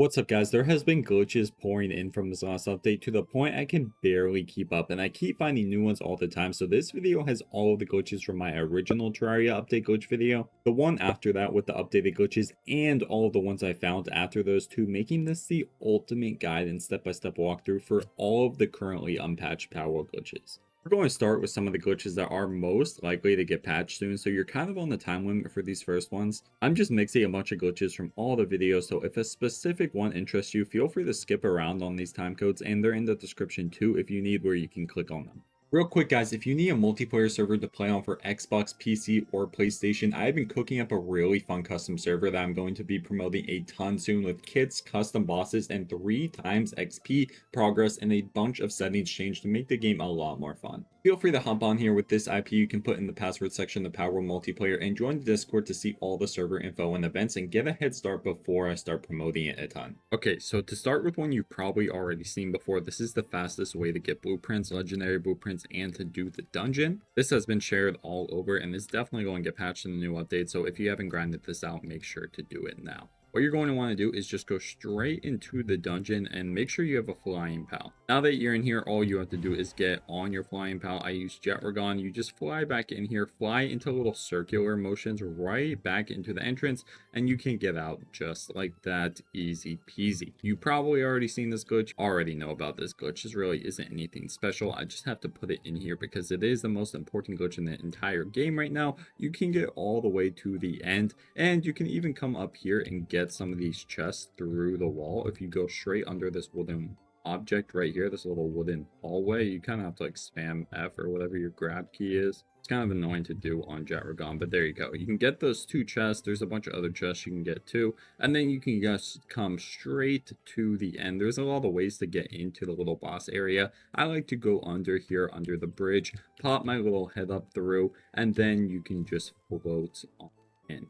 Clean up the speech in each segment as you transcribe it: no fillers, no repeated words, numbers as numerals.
What's up guys, there has been glitches pouring in from this last update to the point I can barely keep up, and I keep finding new ones all the time. So this video has all of the glitches from my original Terraria update glitch video, the one after that with the updated glitches, and all of the ones I found after those two, making this the ultimate guide and step-by-step walkthrough for all of the currently unpatched Palworld glitches. We're going to start with some of the glitches that are most likely to get patched soon, so you're kind of on the time limit for these first ones. I'm just mixing a bunch of glitches from all the videos, so if a specific one interests you, feel free to skip around on these time codes, and they're in the description too if you need, where you can click on them. Real quick guys, if you need a multiplayer server to play on for Xbox, PC, or PlayStation, I've been cooking up a really fun custom server that I'm going to be promoting a ton soon, with kits, custom bosses, and 3 times XP progress and a bunch of settings changed to make the game a lot more fun. Feel free to hop on here with this IP you can put in the password section of the Palworld multiplayer, and join the Discord to see all the server info and events and get a head start before I start promoting it a ton. Okay, so to start with one you've probably already seen before, this is the fastest way to get blueprints, legendary blueprints, and to do the dungeon. This has been shared all over and is definitely going to get patched in the new update, so if you haven't grinded this out, make sure to do it now. What you're going to want to do is just go straight into the dungeon and make sure you have a flying pal. Now that you're in here, all you have to do is get on your flying pal. I use jet dragon. You just fly back in here, fly into little circular motions right back into the entrance, and you can get out just like that. Easy peasy. You probably already seen this glitch, already know about this glitch. This really isn't anything special. I just have to put it in here because it is the most important glitch in the entire game right now. You can get all the way to the end, and you can even come up here and get some of these chests through the wall. If you go straight under this wooden object right here, this little wooden hallway, you kind of have to like spam F or whatever your grab key is. It's kind of annoying to do on jet dragon, but there you go. You can get those 2 chests. There's a bunch of other chests you can get too, and then you can just come straight to the end. There's a lot of ways to get into the little boss area. I like to go under here, under the bridge, pop my little head up through, and then you can just float on in.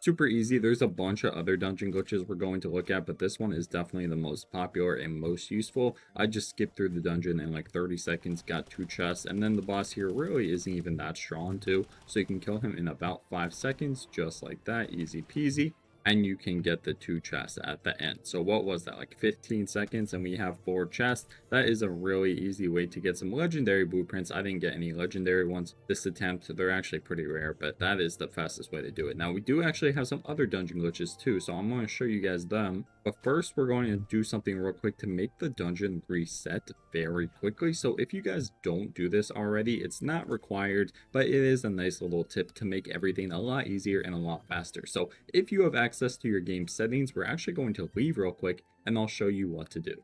Super easy. There's a bunch of other dungeon glitches we're going to look at, but this one is definitely the most popular and most useful. I just skipped through the dungeon in like 30 seconds, got 2 chests, and then the boss here really isn't even that strong too, so you can kill him in about 5 seconds, just like that. Easy peasy. And you can get the 2 chests at the end. So what was that, like 15 seconds, and we have 4 chests. That is a really easy way to get some legendary blueprints. I didn't get any legendary ones this attempt. They're actually pretty rare, but that is the fastest way to do it. Now we do actually have some other dungeon glitches too, so I'm going to show you guys them. But first we're going to do something real quick to make the dungeon reset very quickly. So if you guys don't do this already, it's not required, but it is a nice little tip to make everything a lot easier and a lot faster. So if you have access to your game settings, we're actually going to leave real quick and I'll show you what to do.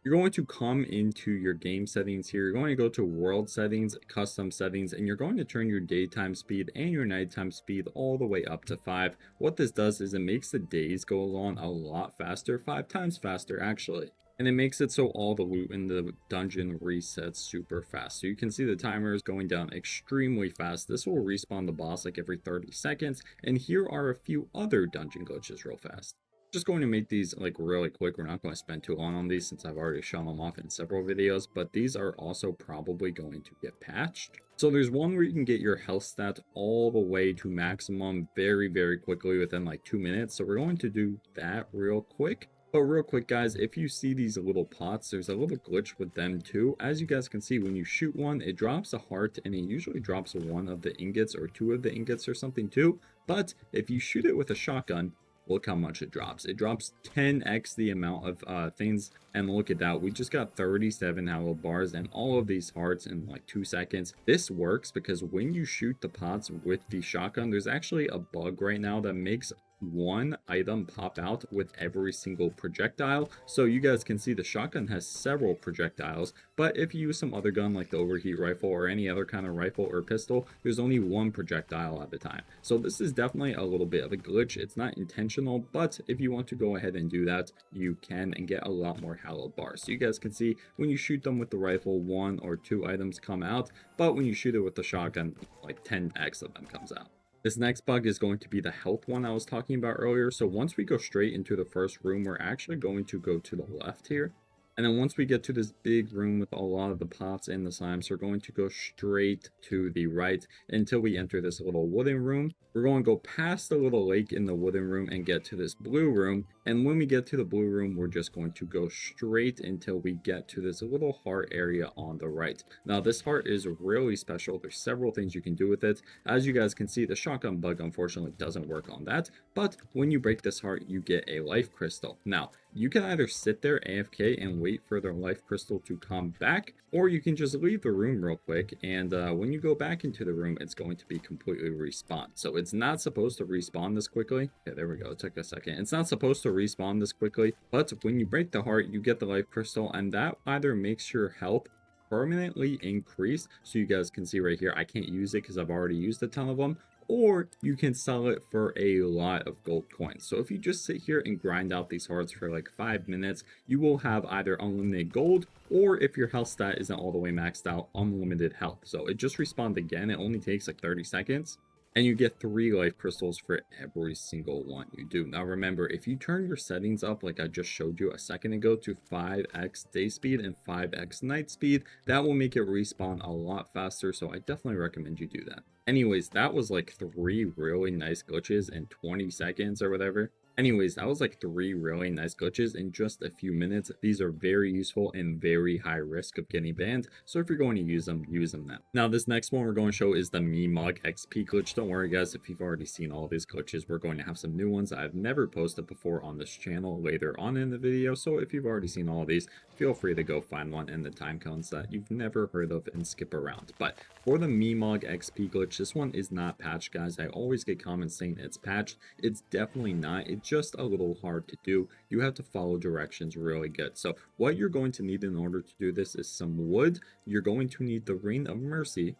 You're going to come into your game settings here. You're going to go to world settings, custom settings, and you're going to turn your daytime speed and your nighttime speed all the way up to 5. What this does is it makes the days go along a lot faster, 5 times faster actually. And it makes it so all the loot in the dungeon resets super fast. So you can see the timer is going down extremely fast. This will respawn the boss like every 30 seconds. And here are a few other dungeon glitches real fast. Just going to make these like really quick. We're not going to spend too long on these since I've already shown them off in several videos, but these are also probably going to get patched. So there's one where you can get your health stat all the way to maximum very quickly within like 2 minutes. So we're going to do that real quick. But real quick guys, if you see these little pots, there's a little glitch with them too. As you guys can see, when you shoot one, it drops a heart, and it usually drops 1 of the ingots or 2 of the ingots or something too. But if you shoot it with a shotgun, look how much it drops. It drops 10x the amount of things, and look at that. We just got 37 hollow bars and all of these hearts in like 2 seconds. This works because when you shoot the pots with the shotgun, there's actually a bug right now that makes 1 item pop out with every single projectile. So you guys can see the shotgun has several projectiles, but if you use some other gun like the overheat rifle or any other kind of rifle or pistol, there's only 1 projectile at a time. So this is definitely a little bit of a glitch. It's not intentional, but if you want to go ahead and do that, you can, and get a lot more hallowed bars. So you guys can see when you shoot them with the rifle, 1 or 2 items come out, but when you shoot it with the shotgun, like 10x of them comes out. This next bug is going to be the health one I was talking about earlier. So once we go straight into the first room, we're actually going to go to the left here. And then once we get to this big room with a lot of the pots and the slimes, we're going to go straight to the right until we enter this little wooden room. We're going to go past the little lake in the wooden room and get to this blue room. And when we get to the blue room, we're just going to go straight until we get to this little heart area on the right. Now, this heart is really special. There's several things you can do with it. As you guys can see, the shotgun bug unfortunately doesn't work on that. But when you break this heart, you get a life crystal. Now, you can either sit there AFK and wait for the life crystal to come back, or you can just leave the room real quick, and when you go back into the room, it's going to be completely respawned. So it's not supposed to respawn this quickly. Okay, there we go. It took a second. It's not supposed to respawn this quickly, but when you break the heart, you get the life crystal, and that either makes your health permanently increase. So you guys can see right here, I can't use it because I've already used a ton of them, or you can sell it for a lot of gold coins. So if you just sit here and grind out these hearts for like 5 minutes, you will have either unlimited gold, or if your health stat isn't all the way maxed out, unlimited health. So it just respawned again. It only takes like 30 seconds. And you get 3 life crystals for every single one you do. Now remember, if you turn your settings up like I just showed you a second ago to 5x day speed and 5x night speed, that will make it respawn a lot faster. So I definitely recommend you do that. Anyways, that was like 3 really nice glitches in 20 seconds or whatever. Anyways, that was like 3 really nice glitches in just a few minutes. These are very useful and very high risk of getting banned. So if you're going to use them now. Now, this next one we're going to show is the Mimog XP glitch. Don't worry, guys. If you've already seen all these glitches, we're going to have some new ones I've never posted before on this channel later on in the video. So if you've already seen all of these, feel free to go find one in the time codes that you've never heard of and skip around. But for the Mimog XP glitch, this one is not patched, guys. I always get comments saying it's patched. It's definitely not. It's just a little hard to do. You have to follow directions really good. So what you're going to need in order to do this is some wood. You're going to need the Ring of Mercy,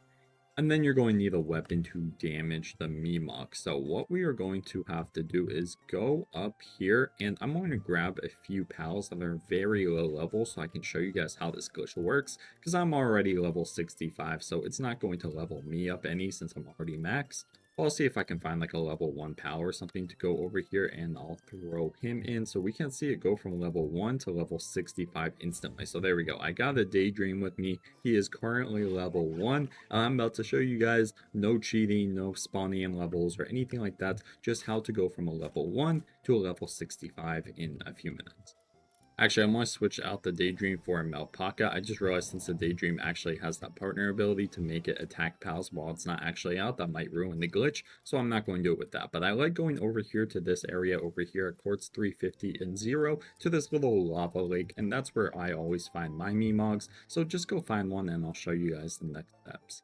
and then you're going to need a weapon to damage the Mimog. So what we are going to have to do is go up here, and I'm going to grab a few pals that are very low level so I can show you guys how this glitch works, because I'm already level 65, so it's not going to level me up any since I'm already maxed. I'll see if I can find like a level 1 pal or something to go over here, and I'll throw him in so we can see it go from level 1 to level 65 instantly. So there we go. I got a Daydream with me. He is currently level 1. I'm about to show you guys no cheating, no spawning in levels or anything like that. Just how to go from a level 1 to a level 65 in a few minutes. Actually, I'm going to switch out the Daydream for a Melpaka. I just realized since the Daydream actually has that partner ability to make it attack pals while it's not actually out, that might ruin the glitch. So I'm not going to do it with that. But I like going over here to this area over here at Quartz 350 and 0 to this little lava lake. And that's where I always find my Mimogs. So just go find one and I'll show you guys the next steps.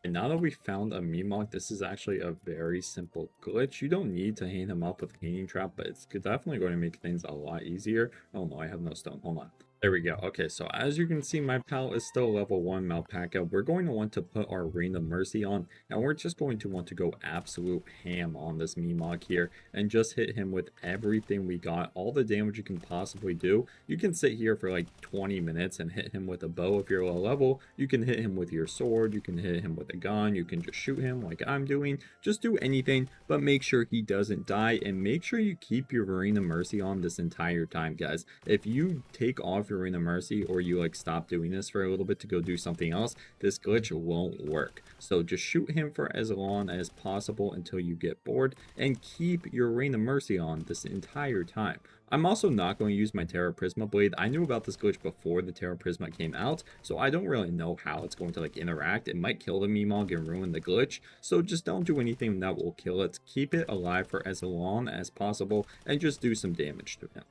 And now that we found a Mimog, this is actually a very simple glitch. You don't need to hang him up with a hanging trap, but it's definitely going to make things a lot easier. Oh no, I have no stone. Hold on. There we go. Okay, so as you can see, my pal is still level 1 Malpaka. We're going to want to put our Ring of Mercy on, and we're just going to want to go absolute ham on this Mimog here and just hit him with everything we got, all the damage you can possibly do. You can sit here for like 20 minutes and hit him with a bow if you're low level. You can hit him with your sword. You can hit him with a gun. You can just shoot him like I'm doing. Just do anything, but make sure he doesn't die, and make sure you keep your Ring of Mercy on this entire time, guys. If you take off your Ring of Mercy, or you like stop doing this for a little bit to go do something else, this glitch won't work. So just shoot him for as long as possible until you get bored, and keep your Ring of Mercy on this entire time. I'm also not going to use my Terra Prisma blade. I knew about this glitch before the Terra Prisma came out, so I don't really know how it's going to like interact. It might kill the Mimog and ruin the glitch, so just don't do anything that will kill it. Keep it alive for as long as possible and just do some damage to him.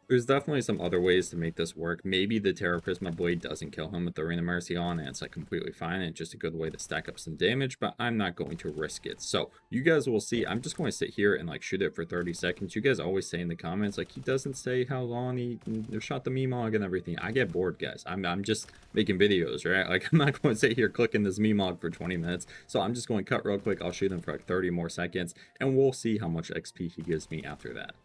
There's definitely some other ways to make this work. Maybe the Terra Prisma blade doesn't kill him with the Ring of Mercy on, and it's like completely fine, and it's just a good way to stack up some damage, but I'm not going to risk it. So you guys will see. I'm just going to sit here and like shoot it for 30 seconds. You guys always say in the comments like he doesn't say how long he shot the Mimog and everything. I get bored, guys. I'm just making videos, right? Like I'm not going to sit here clicking this Mimog for 20 minutes. So I'm just going to cut real quick. I'll shoot him for like 30 more seconds, and we'll see how much XP he gives me after that.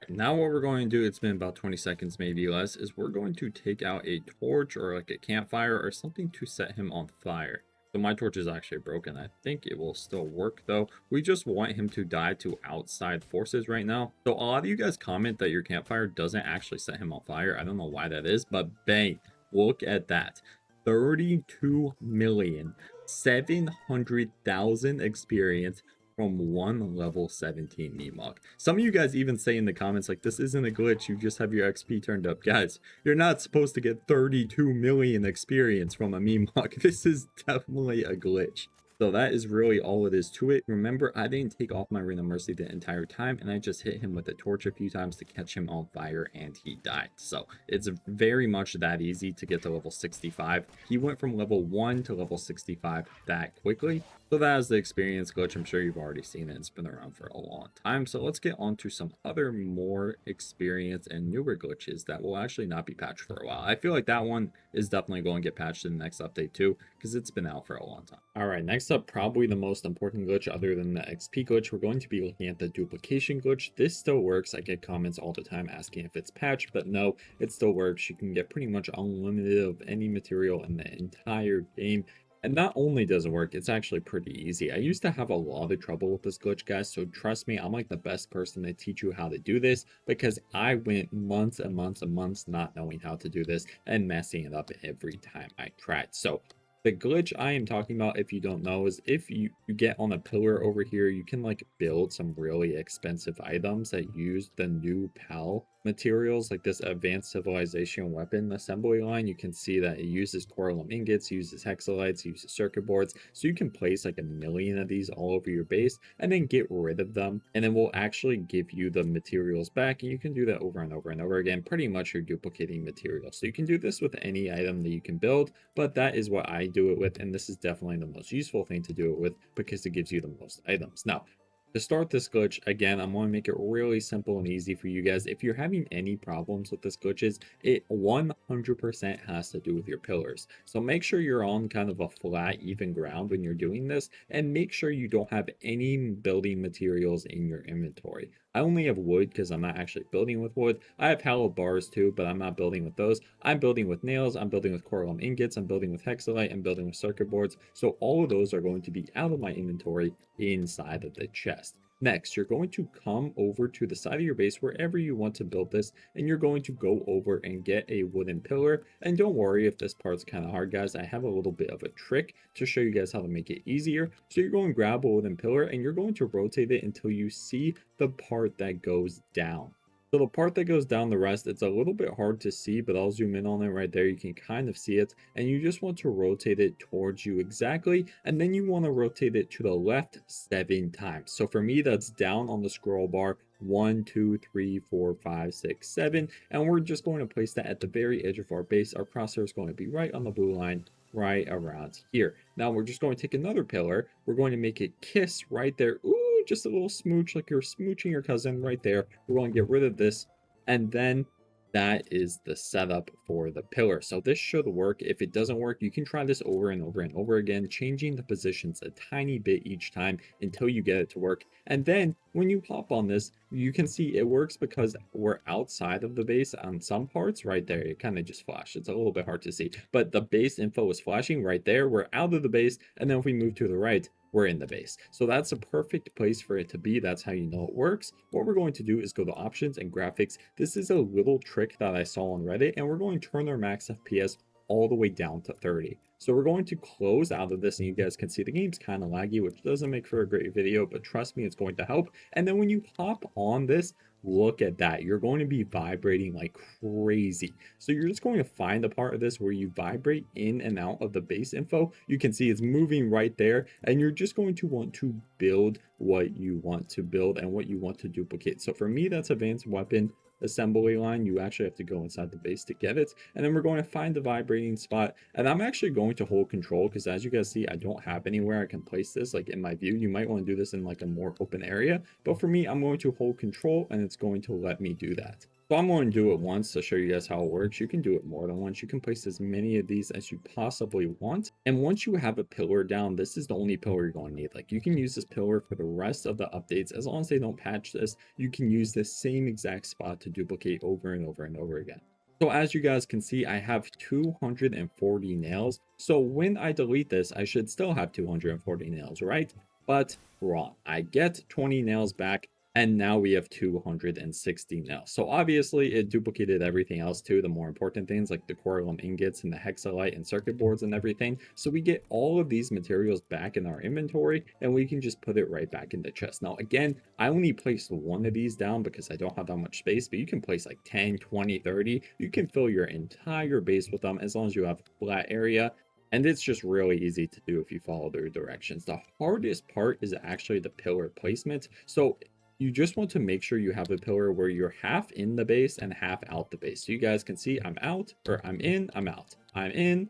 Now what we're going to do, it's been about 20 seconds, maybe less, is we're going to take out a torch or like a campfire or something to set him on fire. So my torch is actually broken. I think it will still work though. We just want him to die to outside forces right now. So a lot of you guys comment that your campfire doesn't actually set him on fire. I don't know why that is, but bang, look at that. 32,700,000 experience from one level 17 Meatmog. Some of you guys even say in the comments like, this isn't a glitch, you just have your XP turned up. Guys, you're not supposed to get 32 million experience from a Meatmog. This is definitely a glitch. So that is really all it is to it. Remember, I didn't take off my Ring of Mercy the entire time, and I just hit him with a torch a few times to catch him on fire, and he died. So it's very much that easy to get to level 65. He went from level 1 to level 65 that quickly. So that is the experience glitch. I'm sure you've already seen it. It's been around for a long time. So let's get on to some other more experience and newer glitches that will actually not be patched for a while. I feel like that one is definitely going to get patched in the next update too, because it's been out for a long time. All right, next up, probably the most important glitch other than the XP glitch, we're going to be looking at the duplication glitch. This still works. I get comments all the time asking if it's patched, but no, it still works. You can get pretty much unlimited of any material in the entire game. And not only does it work, it's actually pretty easy. I used to have a lot of trouble with this glitch, guys, so trust me, I'm like the best person to teach you how to do this, because I went months and months and months not knowing how to do this and messing it up every time I tried. So the glitch I am talking about, if you don't know, is if you get on a pillar over here, you can like build some really expensive items that use the new PAL materials, like this advanced civilization weapon assembly line. You can see that it uses coralum ingots, uses hexalites, uses circuit boards. So you can place like 1,000,000 of these all over your base and then get rid of them. And then we'll actually give you the materials back. And you can do that over and over and over again. Pretty much you're duplicating materials. So you can do this with any item that you can build, but that is what I do it with. And this is definitely the most useful thing to do it with because it gives you the most items. Now, to start this glitch, again, I'm going to make it really simple and easy for you guys. If you're having any problems with this glitches, it 100% has to do with your pillars. So make sure you're on kind of a flat, even ground when you're doing this, and make sure you don't have any building materials in your inventory. I only have wood because I'm not actually building with wood. I have hollow bars too, but I'm not building with those. I'm building with nails, I'm building with coralum ingots, I'm building with hexalite, I'm building with circuit boards. So all of those are going to be out of my inventory inside of the chest. Next, you're going to come over to the side of your base wherever you want to build this, and you're going to go over and get a wooden pillar. And don't worry if this part's kind of hard, guys. I have a little bit of a trick to show you guys how to make it easier. So you're going to grab a wooden pillar and you're going to rotate it until you see the part that goes down. So the part that goes down the rest, it's a little bit hard to see, but I'll zoom in on it right there. You can kind of see it, and you just want to rotate it towards you exactly, and then you want to rotate it to the left 7 times. So for me, that's down on the scroll bar, 1, 2, 3, 4, 5, 6, 7, and we're just going to place that at the very edge of our base. Our crosshair is going to be right on the blue line, right around here. Now we're just going to take another pillar. We're going to make it kiss right there. Ooh, just a little smooch, like you're smooching your cousin right there. We're going to get rid of this, and then that is the setup for the pillar. So this should work. If it doesn't work, you can try this over and over and over again, changing the positions a tiny bit each time until you get it to work. And then when you hop on this, you can see it works because we're outside of the base on some parts right there. It kind of just flashed. It's a little bit hard to see, but the base info is flashing right there. We're out of the base. And then if we move to the right, we're in the base. So that's a perfect place for it to be. That's how you know it works. What we're going to do is go to options and graphics. This is a little trick that I saw on Reddit, and we're going to turn our max FPS all the way down to 30. So we're going to close out of this, and you guys can see the game's kind of laggy, which doesn't make for a great video, but trust me, it's going to help. And then when you hop on this, look at that. You're going to be vibrating like crazy. So you're just going to find the part of this where you vibrate in and out of the base info. You can see it's moving right there, and you're just going to want to build what you want to build and what you want to duplicate. So for me, that's advanced weapon assembly line. You actually have to go inside the base to get it, and then we're going to find the vibrating spot, and I'm actually going to hold control because as you guys see, I don't have anywhere I can place this like in my view. You might want to do this in like a more open area, but for me, I'm going to hold control and it's going to let me do that. So I'm going to do it once to show you guys how it works. You can do it more than once. You can place as many of these as you possibly want. And once you have a pillar down, this is the only pillar you're going to need. Like you can use this pillar for the rest of the updates. As long as they don't patch this, you can use this same exact spot to duplicate over and over and over again. So as you guys can see, I have 240 nails. So when I delete this, I should still have 240 nails, right? But wrong. I get 20 nails back, and now we have 260 nails. So obviously it duplicated everything else too, the more important things like the coralum ingots and the hexalite and circuit boards and everything. So we get all of these materials back in our inventory, and we can just put it right back in the chest. Now again, I only placed one of these down because I don't have that much space, but you can place like 10, 20, 30. You can fill your entire base with them as long as you have a flat area. And it's just really easy to do if you follow their directions. The hardest part is actually the pillar placement. So you just want to make sure you have a pillar where you're half in the base and half out the base. So you guys can see I'm out, or I'm in, I'm out. I'm in,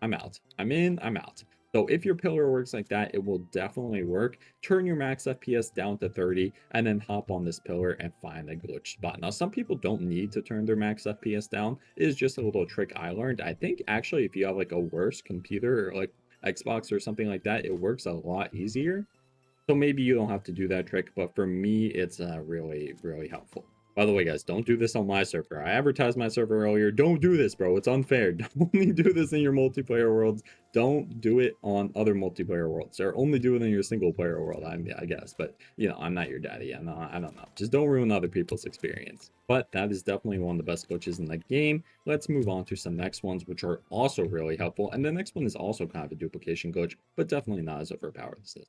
I'm out. I'm in, I'm out. So if your pillar works like that, it will definitely work. Turn your max FPS down to 30 and then hop on this pillar and find a glitch spot. Now, some people don't need to turn their max FPS down. It is just a little trick I learned. I think actually if you have like a worse computer or like Xbox or something like that, it works a lot easier. So maybe you don't have to do that trick, but for me, it's really, really helpful. By the way, guys, don't do this on my server. I advertised my server earlier. Don't do this, bro. It's unfair. Don't only do this in your multiplayer worlds. Don't do it on other multiplayer worlds. Or only do it in your single player world, I guess. But, you know, I'm not your daddy. I don't know. Just don't ruin other people's experience. But that is definitely one of the best glitches in the game. Let's move on to some next ones, which are also really helpful. And the next one is also kind of a duplication glitch, but definitely not as overpowered as this.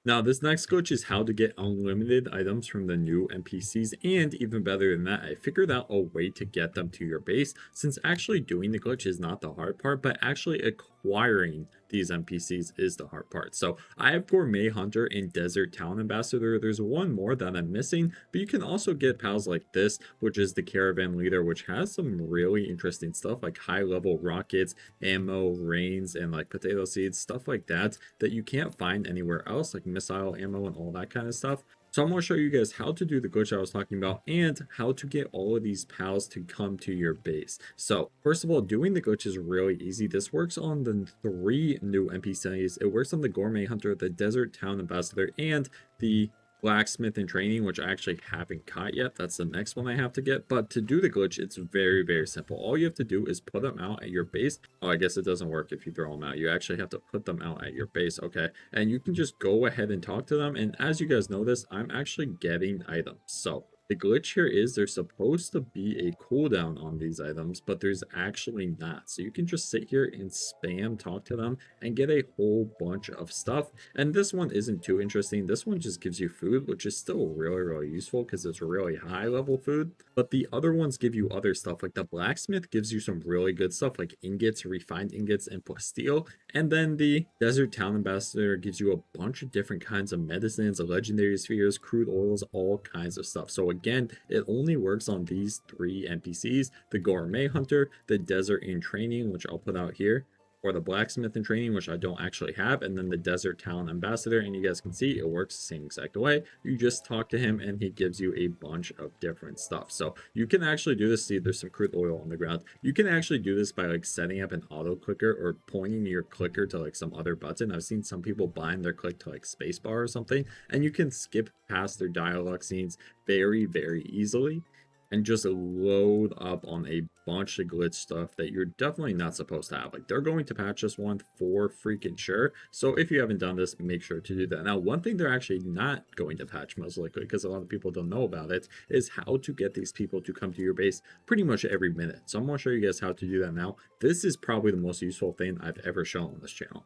Now, this next glitch is how to get unlimited items from the new NPCs, and even better than that, I figured out a way to get them to your base, since actually doing the glitch is not the hard part, but actually acquiring these NPCs is the hard part. So I have Gourmet Hunter and Desert Town Ambassador. There's one more that I'm missing, but you can also get pals like this, which is the Caravan Leader, which has some really interesting stuff like high level rockets, ammo, rains, and like potato seeds, stuff like that, that you can't find anywhere else, like missile ammo and all that kind of stuff. So I'm going to show you guys how to do the glitch I was talking about and how to get all of these pals to come to your base. So first of all, doing the glitch is really easy. This works on the 3 new NPCs. It works on the Gourmet Hunter, the Desert Town Ambassador, and the Blacksmith in Training, which I actually haven't caught yet. That's the next one I have to get. But to do the glitch, it's very, very simple. All you have to do is put them out at your base. Oh, I guess it doesn't work if you throw them out. You actually have to put them out at your base, okay? And you can just go ahead and talk to them. And as you guys notice, I'm actually getting items. So the glitch here is there's supposed to be a cooldown on these items, but there's actually not. So you can just sit here and spam talk to them and get a whole bunch of stuff. And this one isn't too interesting. This one just gives you food, which is still really, really useful because it's really high level food. But the other ones give you other stuff. Like the blacksmith gives you some really good stuff like ingots, refined ingots, and plasteel. And then the Desert Town Ambassador gives you a bunch of different kinds of medicines, legendary spheres, crude oils, all kinds of stuff. So again, it only works on these 3 NPCs, the Gourmet Hunter, the Desert in Training, which I'll put out here, or the Blacksmith in Training, which I don't actually have, and then the Desert Town Ambassador. And you guys can see it works the same exact way. You just talk to him and he gives you a bunch of different stuff. So you can actually do this. See, there's some crude oil on the ground. You can actually do this by like setting up an auto clicker or pointing your clicker to like some other button. I've seen some people bind their click to like spacebar or something, and you can skip past their dialogue scenes very, very easily and just load up on a bunch of glitch stuff that you're definitely not supposed to have. Like, they're going to patch this one for freaking sure. So if you haven't done this, make sure to do that. Now, one thing they're actually not going to patch, most likely, because a lot of people don't know about it, is how to get these people to come to your base pretty much every minute. So I'm going to show you guys how to do that now. This is probably the most useful thing I've ever shown on this channel.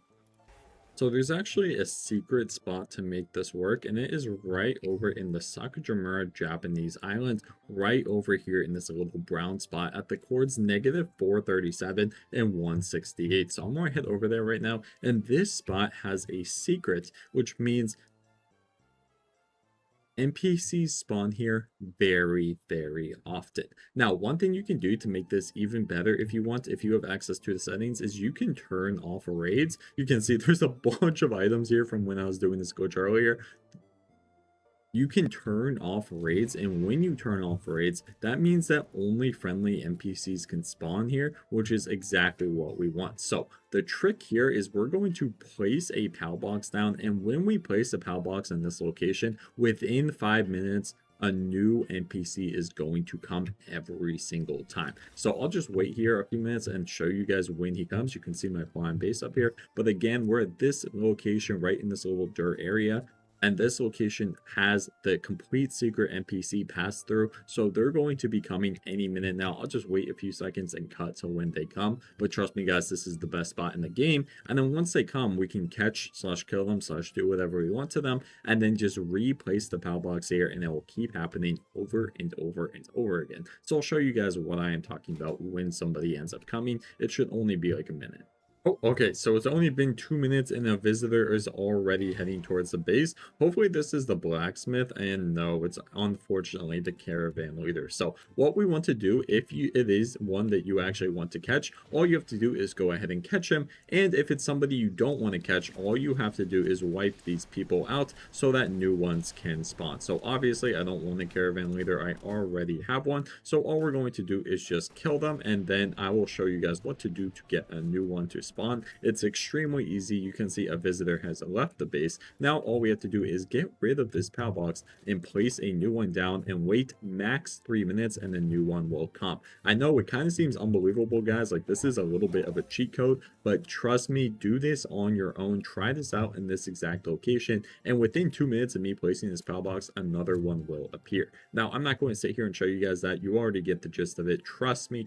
So there's actually a secret spot to make this work, and it is right over in the Sakajimura Japanese island, right over here in this little brown spot at the chords -437 and 168. So I'm going to head over there right now, and this spot has a secret, which means NPCs spawn here very, very often. Now, one thing you can do to make this even better if you want, if you have access to the settings, is you can turn off raids. You can see there's a bunch of items here from when I was doing this glitch earlier. You can turn off raids, and when you turn off raids, that means that only friendly NPCs can spawn here, which is exactly what we want. So the trick here is we're going to place a PAL box down, and when we place a PAL box in this location, within 5 minutes, a new NPC is going to come every single time. So I'll just wait here a few minutes and show you guys when he comes. You can see my blind base up here. But again, we're at this location right in this little dirt area. And this location has the complete secret NPC pass through. So they're going to be coming any minute now. I'll just wait a few seconds and cut to when they come. But trust me, guys, this is the best spot in the game. And then once they come, we can catch / kill them / do whatever we want to them. And then just replace the PAL box here. And it will keep happening over and over and over again. So I'll show you guys what I am talking about when somebody ends up coming. It should only be like a minute. Oh, okay, so it's only been 2 minutes and a visitor is already heading towards the base. Hopefully this is the blacksmith, and no, it's unfortunately the caravan leader. So what we want to do, if it is one that you actually want to catch, all you have to do is go ahead and catch him. And if it's somebody you don't want to catch, all you have to do is wipe these people out so that new ones can spawn. So obviously I don't want a caravan leader, I already have one. So all we're going to do is just kill them, and then I will show you guys what to do to get a new one to spawn. It's extremely easy. You can see a visitor has left the base. Now all we have to do is get rid of this PAL box and place a new one down and wait max 3 minutes, and a new one will come. I know it kind of seems unbelievable, guys, like this is a little bit of a cheat code, but trust me, do this on your own. Try this out in this exact location, and within 2 minutes of me placing this PAL box, another one will appear. Now I'm not going to sit here and show you guys that. You already get the gist of it. Trust me,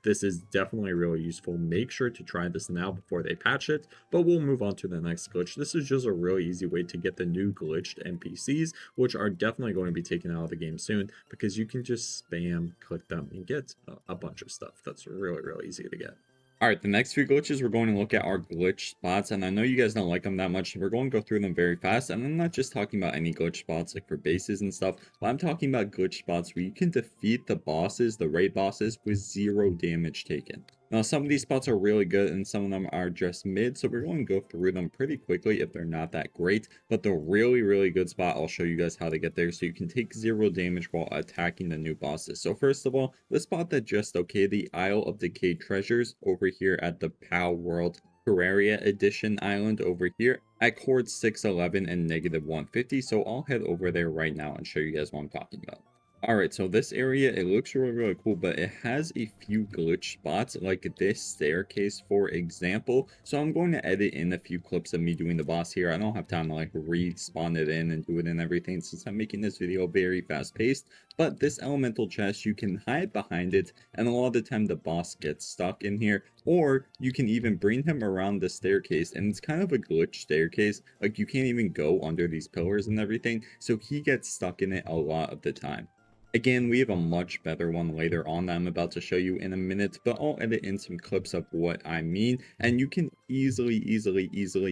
this is definitely really useful. Make sure to try this now before they patch it, but we'll move on to the next glitch. This is just a really easy way to get the new glitched NPCs, which are definitely going to be taken out of the game soon, because you can just spam click them and get a bunch of stuff. That's really easy to get. Alright, the next few glitches we're going to look at are glitch spots, and I know you guys don't like them that much, so we're going to go through them very fast. And I'm not just talking about any glitch spots like for bases and stuff, but I'm talking about glitch spots where you can defeat the bosses, the raid bosses, with 0 damage taken. Now, some of these spots are really good and some of them are just mid, so we're going to go through them pretty quickly if they're not that great. But the really good spot, I'll show you guys how to get there so you can take 0 damage while attacking the new bosses. So first of all, the spot that just okay, the Isle of Decayed Treasures over here at the Palworld Terraria Edition island over here at chord 611 and -150. So I'll head over there right now and show you guys what I'm talking about. Alright, so this area, it looks really cool, but it has a few glitch spots, like this staircase, for example. So I'm going to edit in a few clips of me doing the boss here. I don't have time to like respawn it in and do it and everything, since I'm making this video very fast paced. But this elemental chest, you can hide behind it, and a lot of the time the boss gets stuck in here. Or you can even bring him around the staircase, and it's kind of a glitch staircase. Like, you can't even go under these pillars and everything, so he gets stuck in it a lot of the time. Again, we have a much better one later on that I'm about to show you in a minute, but I'll edit in some clips of what I mean, and you can easily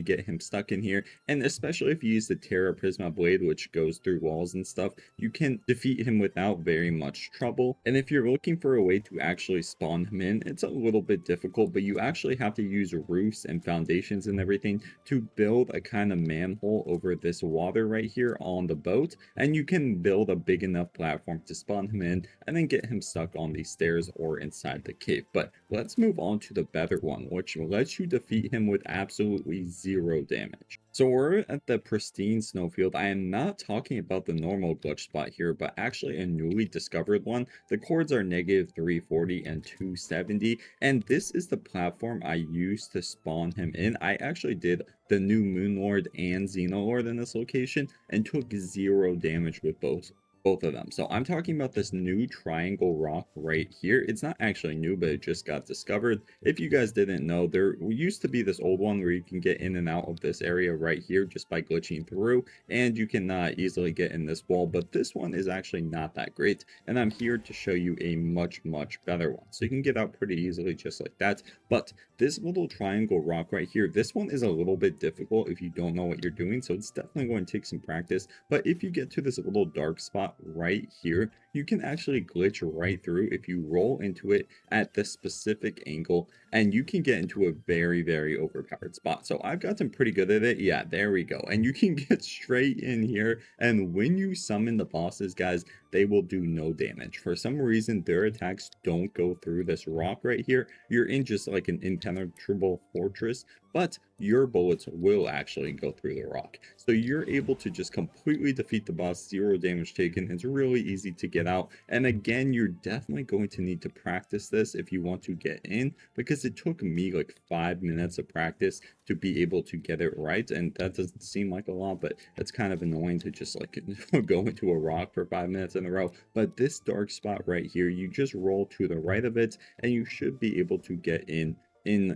get him stuck in here. And especially if you use the Terra Prisma blade, which goes through walls and stuff, you can defeat him without very much trouble. And if you're looking for a way to actually spawn him in, it's a little bit difficult, but you actually have to use roofs and foundations and everything to build a kind of manhole over this water right here on the boat, and you can build a big enough platform to spawn him in and then get him stuck on these stairs or inside the cave. But let's move on to the better one, which lets you defeat him with absolutely 0 damage. So we're at the pristine snowfield. I am not talking about the normal glitch spot here, but actually a newly discovered one. The chords are -340 and 270, and this is the platform I used to spawn him in. I actually did the new Moonlord and Xenolord in this location and took 0 damage with both of them. So I'm talking about this new triangle rock right here. It's not actually new, but it just got discovered. If you guys didn't know, there used to be this old one where you can get in and out of this area right here just by glitching through, and you can easily get in this wall, but this one is actually not that great, and I'm here to show you a much better one. So you can get out pretty easily just like that. But this little triangle rock right here, this one is a little bit difficult if you don't know what you're doing, so it's definitely going to take some practice. But if you get to this little dark spot right here, you can actually glitch right through if you roll into it at the specific angle, and you can get into a very, very overpowered spot. So I've gotten pretty good at it. Yeah, there we go. And you can get straight in here, and when you summon the bosses, guys, they will do no damage. For some reason, their attacks don't go through this rock right here. You're in just like an impenetrable fortress, but your bullets will actually go through the rock. So you're able to just completely defeat the boss, 0 damage taken. It's really easy to get out. And again, you're definitely going to need to practice this if you want to get in, because it took me like 5 minutes of practice to be able to get it right. And that doesn't seem like a lot, but it's kind of annoying to just like go into a rock for 5 minutes in a row. But this dark spot right here, you just roll to the right of it, and you should be able to get in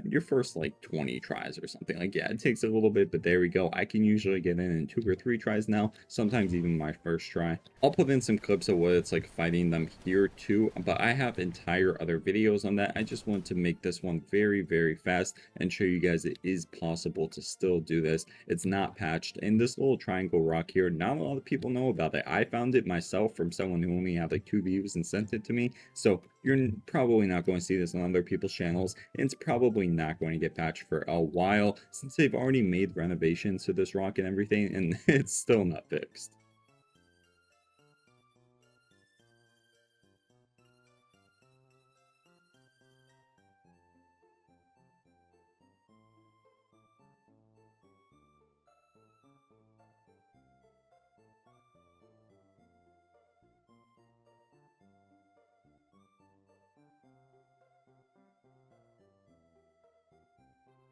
your first like 20 tries or something. Like, yeah, it takes a little bit, but there we go. I can usually get in 2 or 3 tries now, sometimes even my first try. I'll put in some clips of what it's like fighting them here too, but I have entire other videos on that. I just want to make this one very, very fast and show you guys it is possible to still do this. It's not patched, and this little triangle rock here, not a lot of people know about it. I found it myself from someone who only had like 2 views and sent it to me, so you're probably not going to see this on other people's channels, and it's probably not going to get patched for a while since they've already made renovations to this rock and everything, and it's still not fixed.